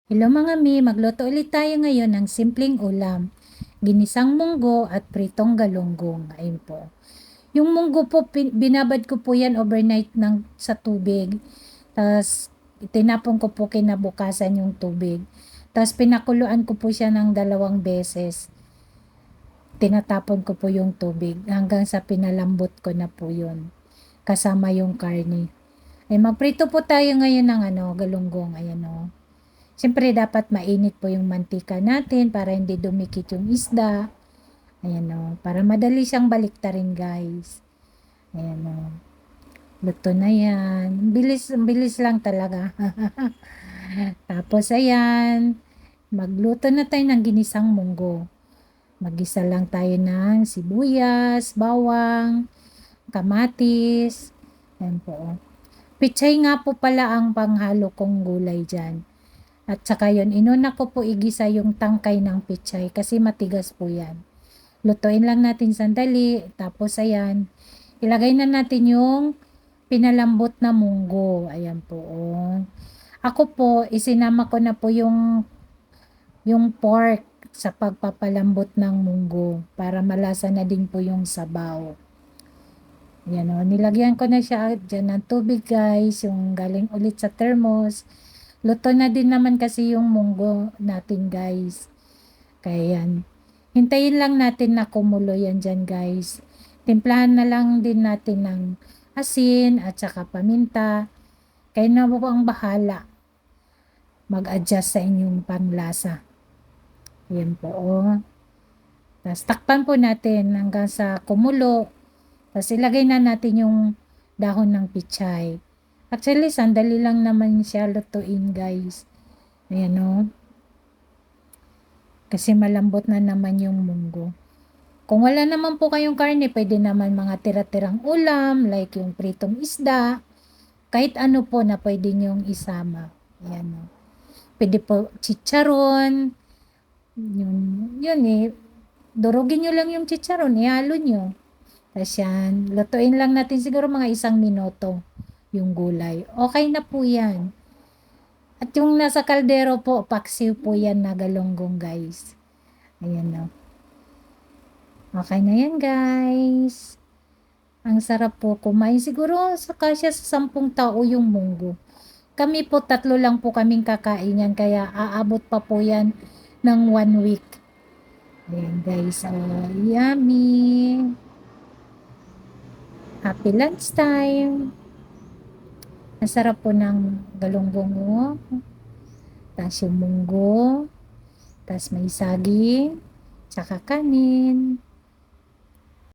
Hello mga mi, magluto ulit tayo ngayon ng simpleng ulam. Ginisang munggo at pritong galunggong. Ayun po. Yung munggo po, binabad ko po yan overnight sa tubig. Tapos, tinapon ko po kinabukasan yung tubig. Tapos, pinakuluan ko po siya ng 2 beses. Tinatapon ko po yung tubig hanggang sa pinalambot ko na po yun. Kasama yung karne. Ay, magprito po tayo ngayon ng galunggong. Ayan o. Siyempre, dapat mainit po yung mantika natin para hindi dumikit yung isda. Ayan o. Para madali siyang baliktarin, guys. Ayan o. Luto na yan. Bilis, bilis lang talaga. Tapos, ayan. Magluto na tayo ng ginisang munggo. Magisa lang tayo ng sibuyas, bawang, kamatis. Ayan po o. Pichay nga po pala ang panghalo kong gulay dyan. At saka yun, inuna ko po igisa yung tangkay ng pichay kasi matigas po yan. Lutuin lang natin sandali, tapos ayan, ilagay na natin yung pinalambot na munggo. Ayan po. Oh. Ako po, isinama ko na po yung pork sa pagpapalambot ng munggo para malasa na din po yung sabaw. Ayan o, nilagyan ko na siya dyan ng tubig guys, yung galing ulit sa thermos. Luto na din naman kasi yung munggo natin guys. Kaya yan. Hintayin lang natin na kumulo yan dyan guys. Timplahan na lang din natin ng asin at saka paminta. Kayo na po ang bahala mag-adjust sa inyong panglasa. Yan po oh. Tapos takpan po natin hanggang sa kumulo. Tapos ilagay na natin yung dahon ng pichay. Actually, sandali lang naman siya lutuin guys. Ayan o. Kasi malambot na naman yung munggo. Kung wala naman po kayong karne, pwede naman mga tira-tirang ulam, like yung pritong isda. Kahit ano po na pwede nyong isama. Ayan o. Pwede po chicharon. Yun eh. Durugin nyo lang yung chicharon. Ihalo nyo. Tapos yan, lutuin lang natin siguro mga 1 minuto yung gulay. Okay na po yan. At yung nasa kaldero po, paksiw po yan na galunggong guys. Ayan na. Okay na yan guys. Ang sarap po kumain. Siguro sa kasya sa 10 tao yung munggo. Kami po 3 lang po kaming kakain yan. Kaya aabot pa po yan ng 1 week. Ayan guys. Oh, yummy. Happy lunchtime. Ang sarap po ng galunggong mo. Tapos yung munggo. Tapos may saging. Tsaka kanin.